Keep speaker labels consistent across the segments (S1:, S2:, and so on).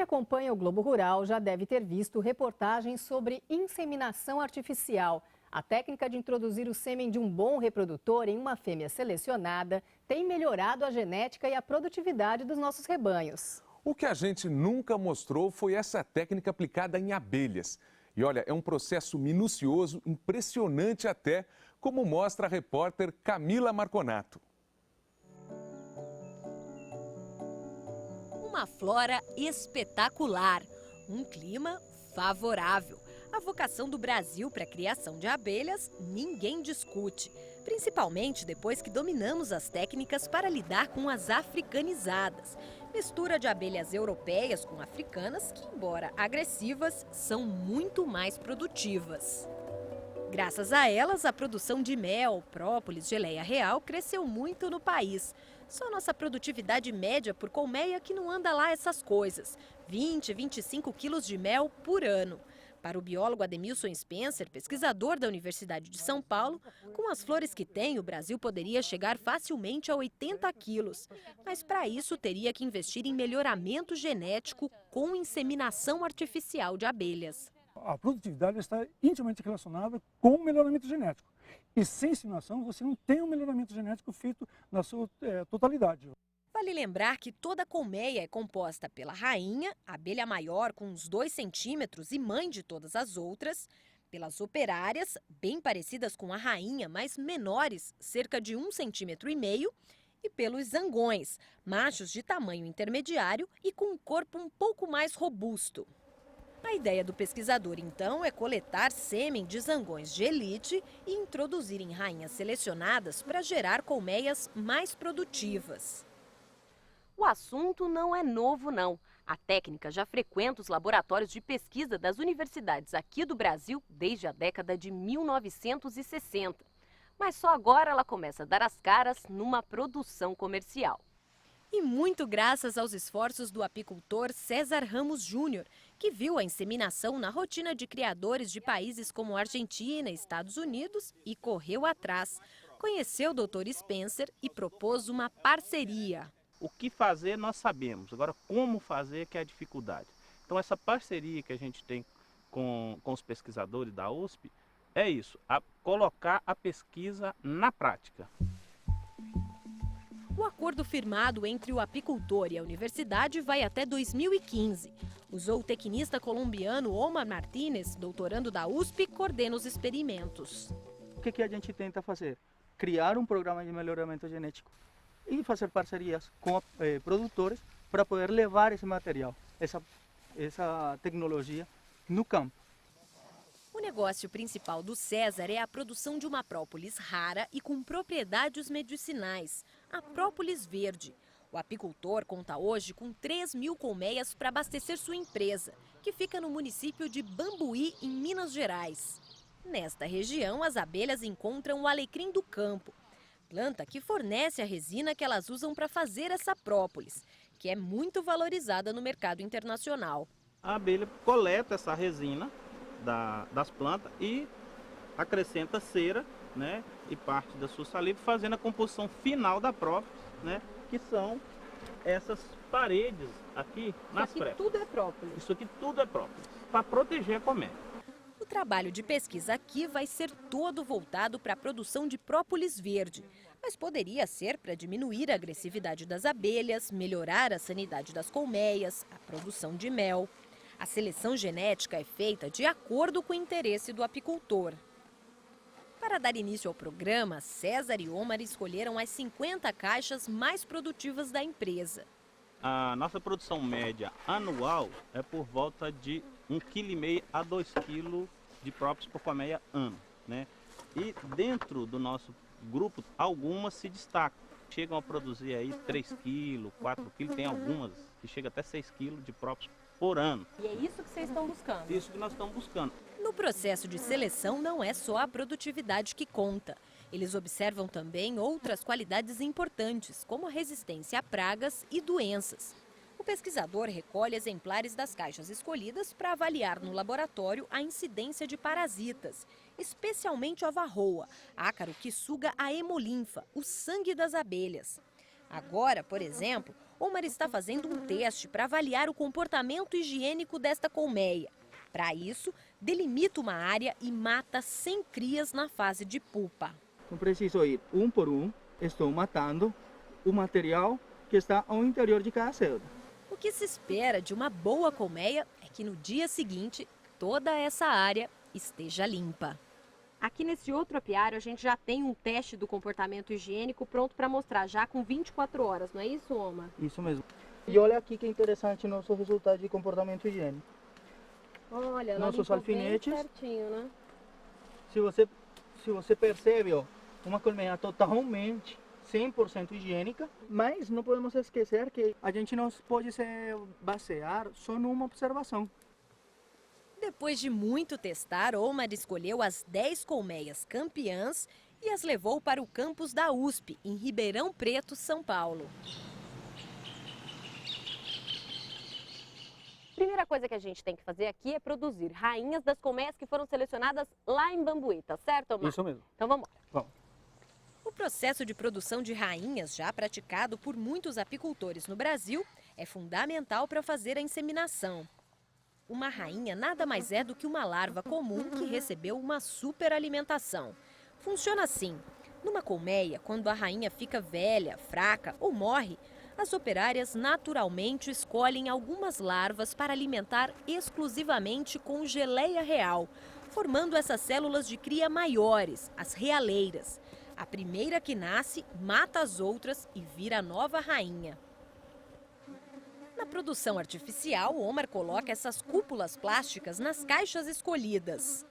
S1: acompanha o Globo Rural já deve ter visto reportagens sobre inseminação artificial. A técnica de introduzir o sêmen de um bom reprodutor em uma fêmea selecionada tem melhorado a genética e a produtividade dos nossos rebanhos.
S2: O que a gente nunca mostrou foi essa técnica aplicada em abelhas. E olha, é um processo minucioso, impressionante até, como mostra a repórter Camila Marconato.
S3: Uma flora espetacular, um clima favorável. A vocação do Brasil para a criação de abelhas ninguém discute, principalmente depois que dominamos as técnicas para lidar com as africanizadas. Mistura de abelhas europeias com africanas que, embora agressivas, são muito mais produtivas. Graças a elas, a produção de mel, própolis, geleia real cresceu muito no país. Só nossa produtividade média por colmeia que não anda lá essas coisas, 20, 25 quilos de mel por ano. Para o biólogo Ademilson Spencer, pesquisador da Universidade de São Paulo, com as flores que tem, o Brasil poderia chegar facilmente a 80 quilos. Mas para isso teria que investir em melhoramento genético com inseminação artificial de abelhas.
S4: A produtividade está intimamente relacionada com o melhoramento genético. E sem inseminação você não tem um melhoramento genético feito na sua totalidade.
S3: Vale lembrar que toda colmeia é composta pela rainha, abelha maior com uns 2 centímetros e mãe de todas as outras, pelas operárias, bem parecidas com a rainha, mas menores, cerca de 1,5 centímetro, e pelos zangões, machos de tamanho intermediário e com um corpo um pouco mais robusto. A ideia do pesquisador, então, é coletar sêmen de zangões de elite e introduzir em rainhas selecionadas para gerar colmeias mais produtivas. O assunto não é novo, não. A técnica já frequenta os laboratórios de pesquisa das universidades aqui do Brasil desde a década de 1960. Mas só agora ela começa a dar as caras numa produção comercial. E muito graças aos esforços do apicultor César Ramos Júnior, que viu a inseminação na rotina de criadores de países como Argentina e Estados Unidos e correu atrás. Conheceu o Dr. Spencer e propôs uma parceria.
S5: O que fazer nós sabemos, agora como fazer que é a dificuldade. Então essa parceria que a gente tem com os pesquisadores da USP é isso, colocar a pesquisa na prática.
S3: O acordo firmado entre o apicultor e a universidade vai até 2015. O zootecnista colombiano Omar Martínez, doutorando da USP, coordena os experimentos.
S6: O que a gente tenta fazer? Criar um programa de melhoramento genético e fazer parcerias com produtores para poder levar esse material, essa tecnologia no campo.
S3: O negócio principal do César é a produção de uma própolis rara e com propriedades medicinais, a própolis verde. O apicultor conta hoje com 3.000 colmeias para abastecer sua empresa, que fica no município de Bambuí, em Minas Gerais. Nesta região, as abelhas encontram o alecrim do campo, planta que fornece a resina que elas usam para fazer essa própolis, que é muito valorizada no mercado internacional.
S5: A abelha coleta essa resina das plantas e acrescenta cera, né, e parte da sua saliva, fazendo a composição final da própolis, né, que são essas paredes aqui nas prévias.
S3: Tudo é própolis.
S5: Isso aqui tudo é própolis, para proteger a colmeia.
S3: O trabalho de pesquisa aqui vai ser todo voltado para a produção de própolis verde, mas poderia ser para diminuir a agressividade das abelhas, melhorar a sanidade das colmeias, a produção de mel. A seleção genética é feita de acordo com o interesse do apicultor. Para dar início ao programa, César e Omar escolheram as 50 caixas mais produtivas da empresa.
S5: A nossa produção média anual é por volta de 1,5 kg a 2 kg de própolis por colmeia ano, né? E dentro do nosso grupo, algumas se destacam. Chegam a produzir aí 3 kg, 4 kg, tem algumas que chegam até 6 kg de própolis por ano.
S3: E é isso que vocês estão buscando?
S5: Isso que nós estamos buscando.
S3: No processo de seleção não é só a produtividade que conta. Eles observam também outras qualidades importantes, como a resistência a pragas e doenças. O pesquisador recolhe exemplares das caixas escolhidas para avaliar no laboratório a incidência de parasitas, especialmente a varroa, ácaro que suga a hemolinfa, o sangue das abelhas. Agora, por exemplo, Omar está fazendo um teste para avaliar o comportamento higiênico desta colmeia. Para isso, delimita uma área e mata 100 crias na fase de pupa.
S6: Então preciso ir um por um, estou matando o material que está ao interior de cada célula.
S3: O que se espera de uma boa colmeia é que no dia seguinte, toda essa área esteja limpa.
S7: Aqui nesse outro apiário, a gente já tem um teste do comportamento higiênico pronto para mostrar, já com 24 horas, não é isso, Omar?
S6: Isso mesmo. E olha aqui que interessante nosso resultado de comportamento higiênico.
S7: Olha,
S6: nossos alfinetes.
S7: Certinho, né?
S6: Se você percebe, ó, uma colmeia totalmente 100% higiênica, mas não podemos esquecer que a gente não pode se basear só numa observação.
S3: Depois de muito testar, Omar escolheu as 10 colmeias campeãs e as levou para o campus da USP, em Ribeirão Preto, São Paulo.
S7: Primeira coisa que a gente tem que fazer aqui é produzir rainhas das colmeias que foram selecionadas lá em Bambuíta, certo, Omar?
S6: Isso mesmo.
S7: Então vamos lá.
S6: Vamos.
S3: O processo de produção de rainhas, já praticado por muitos apicultores no Brasil, é fundamental para fazer a inseminação. Uma rainha nada mais é do que uma larva comum que recebeu uma superalimentação. Funciona assim: numa colmeia, quando a rainha fica velha, fraca ou morre, as operárias naturalmente escolhem algumas larvas para alimentar exclusivamente com geleia real, formando essas células de cria maiores, as realeiras. A primeira que nasce mata as outras e vira a nova rainha. Na produção artificial, Omar coloca essas cúpulas plásticas nas caixas escolhidas.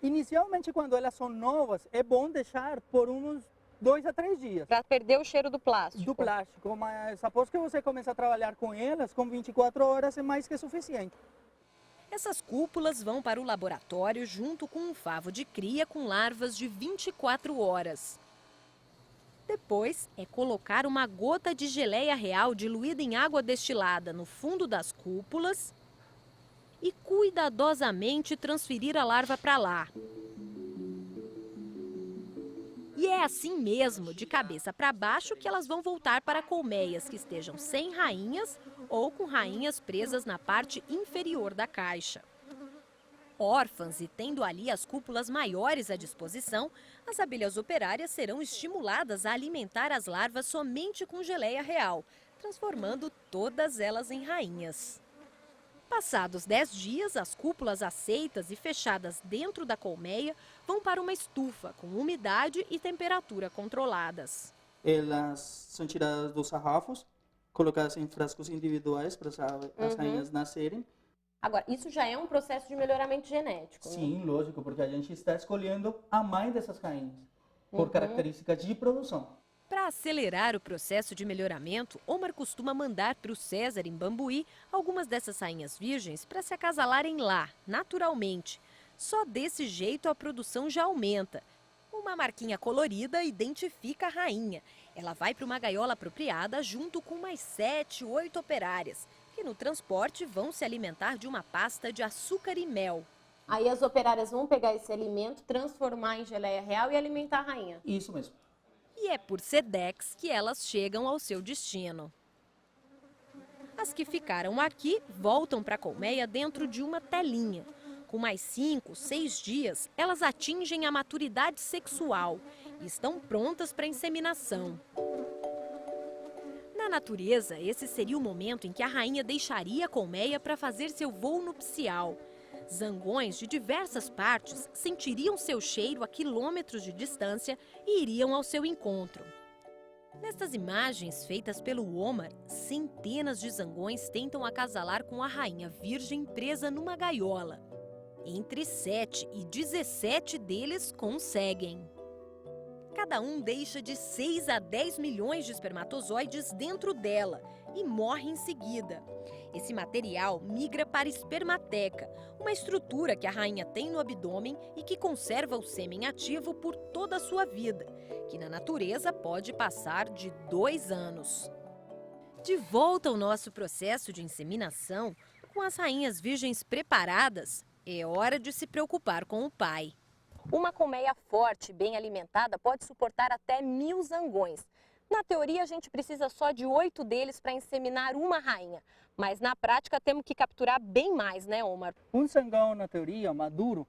S6: Inicialmente, quando elas são novas, é bom deixar por uns 2 a 3 dias.
S7: Para perder o cheiro do plástico.
S6: Do plástico, mas após que você começa a trabalhar com elas, com 24 horas é mais que suficiente.
S3: Essas cúpulas vão para o laboratório junto com um favo de cria com larvas de 24 horas. Depois é colocar uma gota de geleia real diluída em água destilada no fundo das cúpulas e cuidadosamente transferir a larva para lá. E é assim mesmo, de cabeça para baixo, que elas vão voltar para colmeias que estejam sem rainhas ou com rainhas presas na parte inferior da caixa. Órfãs e tendo ali as cúpulas maiores à disposição, as abelhas operárias serão estimuladas a alimentar as larvas somente com geleia real, transformando todas elas em rainhas. Passados 10 dias, as cúpulas aceitas e fechadas dentro da colmeia vão para uma estufa com umidade e temperatura controladas.
S6: Elas são tiradas dos sarrafos, colocadas em frascos individuais para as rainhas nascerem.
S7: Agora, isso já é um processo de melhoramento genético, né?
S6: Sim, lógico, porque a gente está escolhendo a mãe dessas rainhas, por características de produção.
S3: Para acelerar o processo de melhoramento, Omar costuma mandar para o César, em Bambuí, algumas dessas rainhas virgens para se acasalarem lá, naturalmente. Só desse jeito a produção já aumenta. Uma marquinha colorida identifica a rainha. Ela vai para uma gaiola apropriada junto com mais 7, 8 operárias, que no transporte vão se alimentar de uma pasta de açúcar e mel.
S7: Aí as operárias vão pegar esse alimento, transformar em geleia real e alimentar a rainha.
S6: Isso mesmo.
S3: E é por Sedex que elas chegam ao seu destino. As que ficaram aqui voltam para a colmeia dentro de uma telinha. Com mais 5, 6 dias, elas atingem a maturidade sexual e estão prontas para a inseminação. Na natureza, esse seria o momento em que a rainha deixaria a colmeia para fazer seu voo nupcial. Zangões de diversas partes sentiriam seu cheiro a quilômetros de distância e iriam ao seu encontro. Nestas imagens feitas pelo Omar, centenas de zangões tentam acasalar com a rainha virgem presa numa gaiola. Entre 7 e 17 deles conseguem. Cada um deixa de 6 a 10 milhões de espermatozoides dentro dela e morre em seguida. Esse material migra para a espermateca, uma estrutura que a rainha tem no abdômen e que conserva o sêmen ativo por toda a sua vida, que na natureza pode passar de 2 anos. De volta ao nosso processo de inseminação, com as rainhas virgens preparadas, é hora de se preocupar com o pai.
S7: Uma colmeia forte, bem alimentada, pode suportar até 1000 zangões. Na teoria, a gente precisa só de 8 deles para inseminar uma rainha. Mas na prática, temos que capturar bem mais, né, Omar?
S6: Um sangão, na teoria, maduro,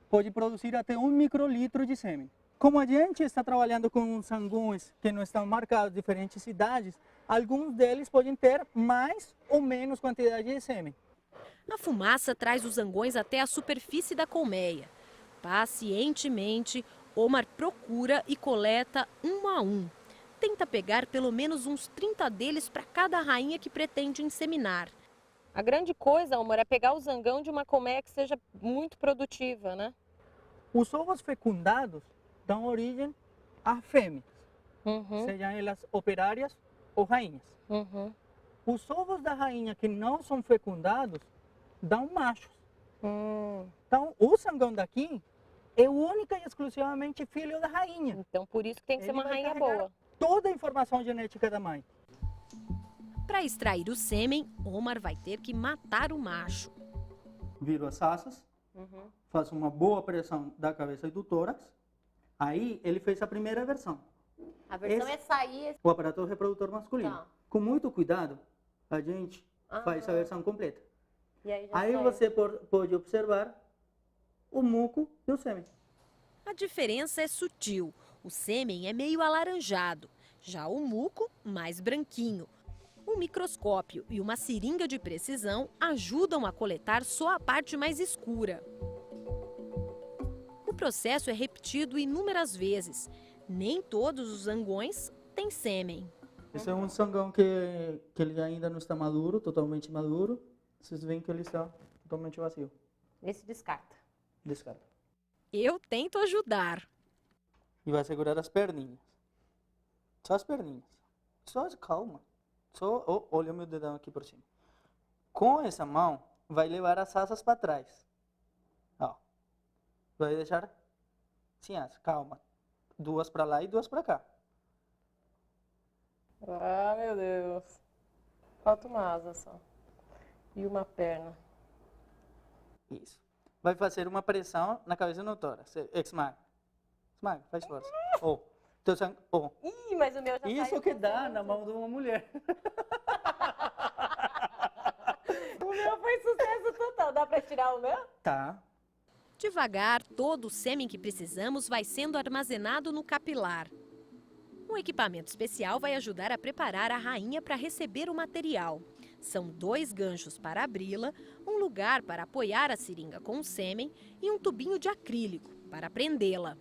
S6: pode produzir até 1 microlitro de sêmen. Como a gente está trabalhando com sangões que não estão marcados em diferentes cidades, alguns deles podem ter mais ou menos quantidade de sêmen.
S3: A fumaça traz os zangões até a superfície da colmeia. Pacientemente, Omar procura e coleta um a um. Tenta pegar pelo menos uns 30 deles para cada rainha que pretende inseminar.
S7: A grande coisa, Omar, é pegar o zangão de uma colmeia que seja muito produtiva, né?
S6: Os ovos fecundados dão origem a fêmeas,
S7: Uhum,
S6: sejam elas operárias ou rainhas.
S7: uhum.
S6: Os ovos da rainha que não são fecundados dão machos. Então, o sangão daqui é única e exclusivamente filho da rainha.
S7: Então, por isso que tem que ser
S6: Ele
S7: uma
S6: vai
S7: rainha
S6: carregar
S7: boa.
S6: toda a informação genética da mãe.
S3: Para extrair o sêmen, Omar vai ter que matar o macho.
S6: Viro as asas, faço uma boa pressão da cabeça e do tórax. Aí ele fez a primeira versão,
S7: A versão
S6: Esse-
S7: é sair...
S6: o aparato reprodutor masculino.
S7: Tá.
S6: Com muito cuidado, a gente faz a versão completa.
S7: E aí,
S6: Aí você pode observar o muco e o sêmen.
S3: A diferença é sutil. O sêmen é meio alaranjado, já o muco mais branquinho. Um microscópio e uma seringa de precisão ajudam a coletar só a parte mais escura. O processo é repetido inúmeras vezes. Nem todos os zangões têm sêmen.
S6: Esse é um sangão que ele ainda não está maduro, totalmente maduro. Vocês veem que ele está totalmente vazio.
S7: Esse descarta.
S6: Descarta.
S3: Eu tento ajudar.
S6: E vai segurar as perninhas. Só as perninhas. Só calma. Só olha o meu dedão aqui por cima. Com essa mão, vai levar as asas para trás. Ó. Vai deixar sem asa. Calma. 2 para lá e 2 para cá.
S7: Ah, meu Deus. Falta uma asa só. E uma perna.
S6: Isso. Vai fazer uma pressão na cabeça e no tórax. Esmaga. Esmaga, faz força. Ó. Teu sangue. Ó.
S7: Ih, mas o meu já
S6: Isso
S7: saiu
S6: que
S7: com
S6: dá
S7: sangue.
S6: na mão de uma mulher.
S7: O meu foi sucesso total. Dá pra tirar o meu?
S6: Tá.
S3: Devagar, todo o sêmen que precisamos vai sendo armazenado no capilar. Um equipamento especial vai ajudar a preparar a rainha para receber o material. São 2 ganchos para abri-la, um lugar para apoiar a seringa com o sêmen e um tubinho de acrílico para prendê-la.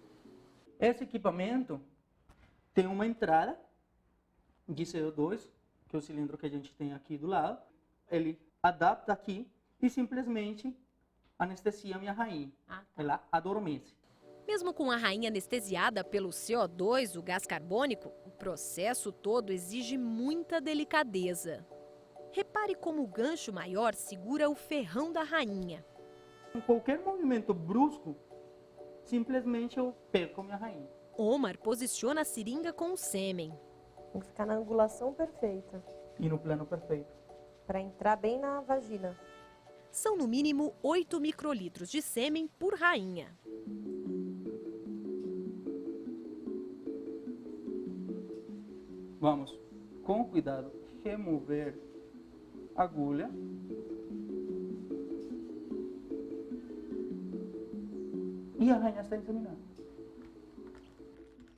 S6: Esse equipamento tem uma entrada de CO2, que é o cilindro que a gente tem aqui do lado. Ele adapta aqui e simplesmente anestesia a minha rainha. Ela adormece.
S3: Mesmo com a rainha anestesiada pelo CO2, o gás carbônico, o processo todo exige muita delicadeza. Repare como o gancho maior segura o ferrão da rainha.
S6: Com qualquer movimento brusco, simplesmente eu perco a minha rainha.
S3: Omar posiciona a seringa com o sêmen.
S7: Tem que ficar na angulação perfeita.
S6: E no plano perfeito.
S7: Pra entrar bem na vagina.
S3: São no mínimo 8 microlitros de sêmen por rainha.
S6: Vamos, com cuidado, remover a agulha. E a rainha está inseminada.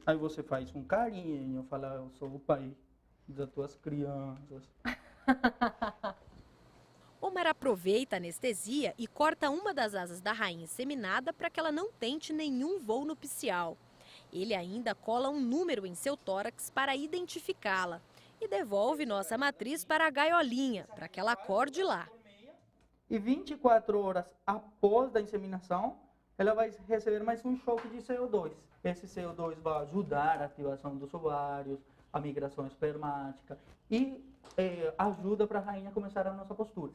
S6: Aí você faz um carinho, fala, eu sou o pai das tuas crianças.
S3: Omar aproveita a anestesia e corta uma das asas da rainha inseminada para que ela não tente nenhum voo nupcial. Ele ainda cola um número em seu tórax para identificá-la e devolve nossa matriz para a gaiolinha, para que ela acorde lá.
S6: E 24 horas após a inseminação, ela vai receber mais um choque de CO2. Esse CO2 vai ajudar a ativação dos ovários, a migração espermática e ajuda para a rainha começar a nossa postura.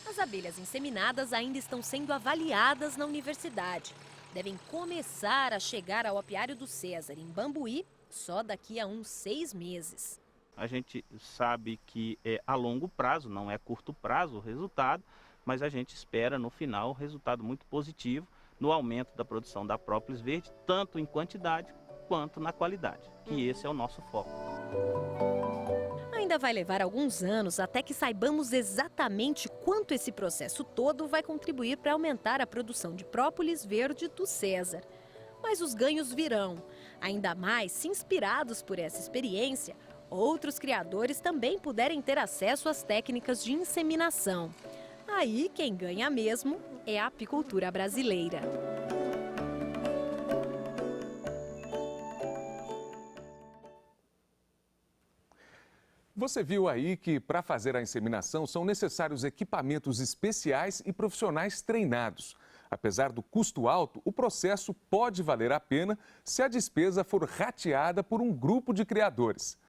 S3: As abelhas inseminadas ainda estão sendo avaliadas na universidade. Devem começar a chegar ao apiário do César, em Bambuí, só daqui a uns 6 meses.
S5: A gente sabe que é a longo prazo, não é curto prazo o resultado, mas a gente espera no final um resultado muito positivo no aumento da produção da própolis verde, tanto em quantidade quanto na qualidade, que esse é o nosso foco.
S3: Ainda vai levar alguns anos até que saibamos exatamente quanto esse processo todo vai contribuir para aumentar a produção de própolis verde do César. Mas os ganhos virão. Ainda mais, se inspirados por essa experiência, outros criadores também puderem ter acesso às técnicas de inseminação. Aí, quem ganha mesmo é a apicultura brasileira.
S2: Você viu aí que para fazer a inseminação são necessários equipamentos especiais e profissionais treinados. Apesar do custo alto, o processo pode valer a pena se a despesa for rateada por um grupo de criadores.